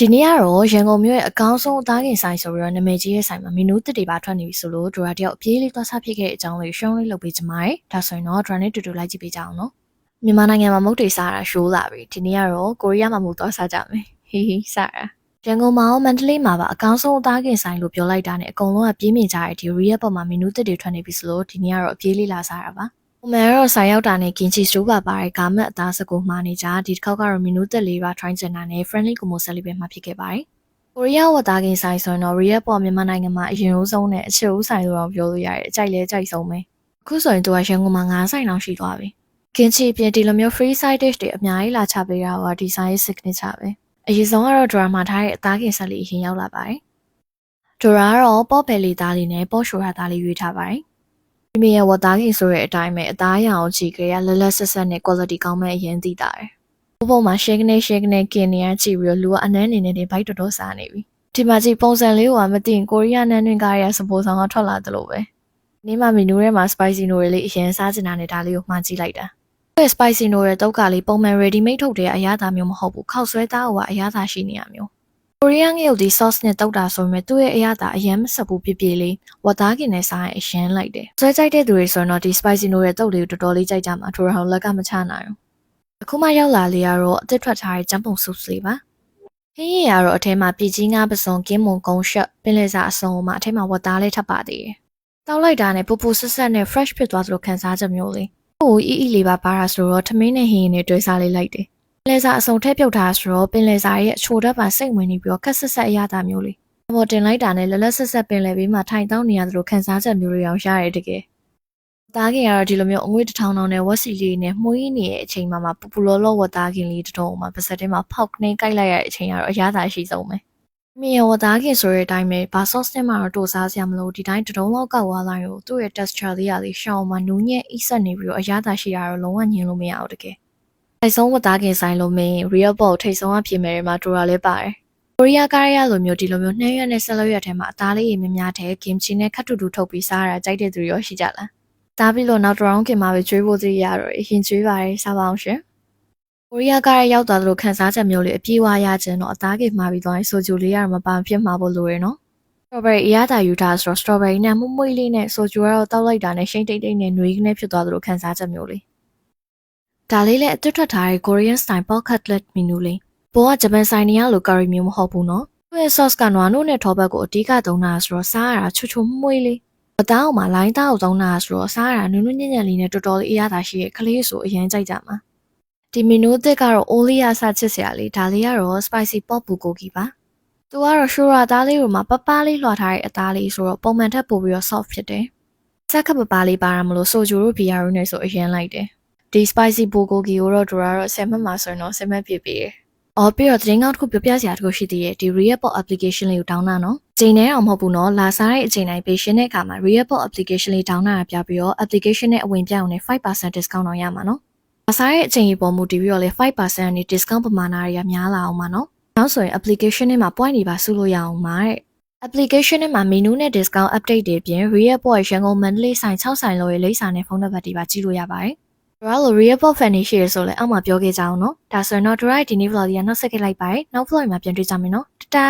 ဒီနေ့ကတော့ရန်ကုန်မြို့ရဲ့အကောင်းဆုံးအသားကင်ဆိုင်ဆိုပြီးတော့နာမည်ကြီးရဲ့ဆိုင်မှာမီနူးတစ်တွေပါထွက်နေပြီဆိုလို့ဒရာတယောက်အပြေးလေးသွားစားဖြစ်ခဲ့တဲ့အကြောင်းလေးရှုံးလေးလုပ်ပေးချင်ပါတယ်။ဒါဆိုရင်တော့ဒရာနဲ့တူတူလိုက်ကြည့်ပေးကြအောင်နော်။မြန်မာနိုင်ငံမှာမုတ်တွေစားတာရှိုးလာပြီ။ဒီနေ့ကတော့ကိုရီးယားမှာမုတ်သွားစားကြမယ်။ဟီဟီစားတာ။ရန်ကုန်မှာရောမန္တလေးမှာပါအကောင်းဆုံးအသားကင်ဆိုင်လို့ပြောလိုက်တာနဲ့အကုန်လုံးကပြေးမြင်ကြတဲ့ဒီရီးယားပေါ်မှာမီနူးတစ်တွေထွက်နေပြီဆိုလို့ဒီနေ့ကတော့အပြေးလေးလာစားတာပါ။အမေကတော့ဆိုင်ရောက်တာနဲ့ကင်ချီစတိုးပါပါတယ်ဂါမက်အသားစကူမှာနေကြဒီတစ်ခေါက်ကတော့မီနူးတစ်လေးပါ try ချင်တာနဲ့ friendly ကိုမိုဆက်လေးပဲမှာဖြစ်ခဲ့ပါတယ်။ကိုရီးယားဝတ်သားကင်ဆိုင်ဆိုရင်တော့ Real ပေါ်မြန်မာနိုင်ငံမှာအရင်ဆုံးနဲ့အချစ်ဦးဆိုင်လို့တော့ပြောလို့ရတယ်အကြိုက်လဲကြိုက်ဆုံးပဲအခုဆိုရင်သူကရန်ကုန်မှာ9ဆိုင်တောင်ရှိသွားပြီကင်ချီအပြင်ဒီလိုမျိုး free side dish တွေအများကြီးလာချပေးတာကဒီဆိုင်ရဲ့ signature ပဲအရင်ဆုံးကတော့ drama ထားတဲ့အသားကင်ဆက်လေးအရင်ရောက်လာပါတယ်ဒရာကတော့ပေါ့ဘယ်လီသားလေးနဲ့ပေါ့ရှိုရာသားလေးရွေးထားပါတယ်ဒီမြေရဲ့ဝတ်သားကင်ဆိုတဲ့အတိုင်းပဲအသားရအောင်ကြည့်ကြရလက်လက်ဆက်ဆက်နဲ့ quality ကောင်းမဲ့အရင်သိတာတယ်ပုံမှာ shake နဲ့ကင်နေရကြည့်ပြီးတော့လူကအနှမ်းနေနေဘိုက်တော်တော်စားနေပြီဒီမှာကြည့်ပုံစံလေးကမသိရင်ကိုရီးယားနန်းတွင်ကားရစပိုးဆောင်ကထွက်လာတယ်လို့ပဲနေ့မှမီနူးထဲမှာ spicy noodle လေးအရင်စားချင်တာနဲ့ဒါလေးကိုမှားကြည့်လိုက်တာဒီ spicy noodle တုတ်ကလေးပုံမှန် ready made ထုတ်တဲ့အရသာမျိုးမဟုတ်ဘူးခောက်ဆွဲသားကအရသာရှိနေရမျိုးကိုရီးယားငရုတ်ဒီ sauce နဲ့တုတ်တာဆိုပေမဲ့သူ့ရဲ့အရသာအရင်မဆက်ဘူးပြလေးဝတ်သားကင်နဲ့စားရင်အရင်လိုက်တယ်ဆွဲကြိုက်တဲ့သူတွေဆိုရင်တော့ဒီ spicy noodle တုတ်လေးကိုတော်တော်လေးကြိုက်ကြမှာထိုးအောင်လက်ကမချနိုင်ဘူးအခုမှရောက်လာလေကတော့အသစ်ထွက်ထားတဲ့ကျန်းပုံဆုပ်လေးပါဟင်းရည်ကတော့အထဲမှာပြည်ကြီးငါးပစုံကင်းမုံကုန်းရှက်ပင်လယ်စာအစုံမှာအထဲမှာဝတ်သားလေးထပ်ပါသေးတယ်။တောက်လိုက်တာနဲ့ပူပူဆတ်ဆတ်နဲ့ fresh ဖြစ်သွားသလိုခံစားချက်မျိုးလေး။ဟိုအီလေးပါတာဆိုတော့ထမင်းနဲ့ဟင်းရည်နဲ့တွဲစားလေးလိုက်တယ်။ပင်လယ်စာအစုံထည့်ပြုတ်ထားဆိုတော့ပင်လယ်စာရဲ့အချိုဓာတ်ပါစိတ်ဝင်နေပြီးတော့ခက်ဆက်ဆက်အရသာမျိုးလေး။ဘော်တင်လိုက်တာနဲ့လက်လက်ဆက်ဆက်ပင်လယ်ဘေးမှာထိုင်တောင်းနေရသလိုခံစားချက်မျိုးလေးအောင်ရရတယ်တကယ်။သားခင်ကတော့ဒီလိုမျိုးအငွေးတစ်ထောင်တောင်နဲ့ဝက်စီလေးနဲ့မှုရင်းနေတဲ့အချိန်မှာပူလောလောဝတ်သားခင်လေးတစ်ထုံမှာပါစက်ထဲမှာဖောက်ကနေကိုက်လိုက်ရတဲ့အချိန်ကတော့အရသာရှိဆုံးပဲ။မြေဝတ်သားခင်ဆိုတဲ့အတိုင်းပဲဘာ sauce နဲ့မှတော့တိုးစားစရာမလိုဒီတိုင်းတုံးလောက်ကောက်သွားလိုက်တော့သူ့ရဲ့ texture လေးရာလေးရှောင်းမှနူးညံ့အိဆက်နေပြီးတော့အရသာရှိတာတော့လုံးဝညင်လို့မရအောင်တကယ်။အဲဆုံးဝတ်သားခင်ဆိုင်လို့မင်း real ball ထိတ်ဆုံးအဖြစ်မယ်မှာတူတာလေးပါတယ်။ကိုရီးယားကားရလိုမျိုးဒီလိုမျိုးနှဲရွက်နဲ့ဆက်လက်ရွက်ထဲမှာအသားလေးတွေများတဲ့ kimchi နဲ့ခတ်တူတူထုတ်ပြီးစားရတာကြိုက်တဲ့သူရောရှိကြလား။ဒါပြီးလို့နောက်တစ်ရောင်းခင်မှာပဲကျွေးဖို့သိရတော့အရင်ကျွေးပါတယ်စားပါအောင်ရှင်။ကိုရီးယားကားရောက်သွားသလိုခန်းစားချက်မျိုးလေးအပြေးဝရခြင်းတော့အသားကိမှာပြီးသွားရင်ဆိုဂျူလေးရမပါဖြစ်မှာဖို့လိုရယ်နော်။ strawberry အရသာယူထားဆိုတော့ strawberry နဲ့မှုမွေးလေးနဲ့ဆိုဂျူကတော့တောက်လိုက်တာနဲ့ရှိမ့်တိတ်တိတ်နဲ့နှွေးကနေဖြစ်သွားသလိုခန်းစားချက်မျိုးလေး။ဒါလေးလည်းအသွတ်ထွက်ထားတဲ့ Korean style pork cutlet menu လေး။ဘောကဂျပန်ဆိုင်နေရလို curry မျိုးမဟုတ်ဘူးနော်။သူ့ရဲ့ sauce ကနွားနို့နဲ့ထောပတ်ကိုအဓိကသုံးတာဆိုတော့စားရတာချွတ်ချွတ်မွေးလေး။အသားအောင်မှာလိုင်းသားကိုသုံးတာဆိုတော့စားရတာနုနုညံ့ညံ့လေးနဲ့တော်တော်လေးအရသာရှိရဲ့ကလေးဆိုအရင်ကြိုက်ကြမှာဒီမီနူးသစ်ကတော့ Oli အစားချစ်စရာလေးဒါလေးကတော့ spicy pork bulgogi ပါသူကတော့ရှိုရာသားလေးကိုမှပပလေးလွှာထားတဲ့အသားလေးဆိုတော့ပုံမှန်ထက်ပိုပြီးတော့ soft ဖြစ်တယ်ဆက်ခပ်ပပလေးပါရမလို့ဆိုဂျူတို့ဘီယာတို့နဲ့ဆိုအရင်လိုက်တယ်ဒီ spicy bulgogi ကိုတော့တို့ကတော့10မှတ်မှာဆိုရင်တော့10မှတ်ပြည့်ပြီးအော်ပြီးတော့သတင်းကောင်းတစ်ခုပြပြစရာတစ်ခုရှိသေးတယ်ဒီ Real Pop application လေးကို download နော်ချိန်နဲ့တော့မဟုတ်ဘူးနော်လာစားတဲ့အချိန်တိုင်း page နဲ့အခါမှာ Real Pop application လေး download ရပြပြီးတော့ application နဲ့အဝင်ပြောင်းနဲ့ 5% discount တော့ရမှာနော်လာစားတဲ့အချိန်ကြီးပေါ်မူတည်ပြီးတော့လေ 5% နဲ့ discount ပမာဏတွေကများလာအောင်ပါနော်နောက်ဆိုရင် application နဲ့မှာ point တွေပါစုလို့ရအောင်ပါတဲ့ application နဲ့မှာ menu နဲ့ discount update တွေပြင် Real Pop ရန်ကုန်မန္တလေးဆိုင်6ဆိုင်လို့ရဲ့လိပ်စာနဲ့ဖုန်းနံပါတ်တွေပါကြည့်လို့ရပါတယ်တို့က Real Pop fan ရှိရဆိုလဲအောက်မှာပြောခဲ့ကြအောင်နော်ဒါဆိုရင်တော့တို့ရဲ့ဒီနေ့ vlog လေးကနောက်ဆက်ခဲ့လိုက်ပါတယ်နောက် vlog မှာပြန်တွေ့ကြမယ်နော်တတာ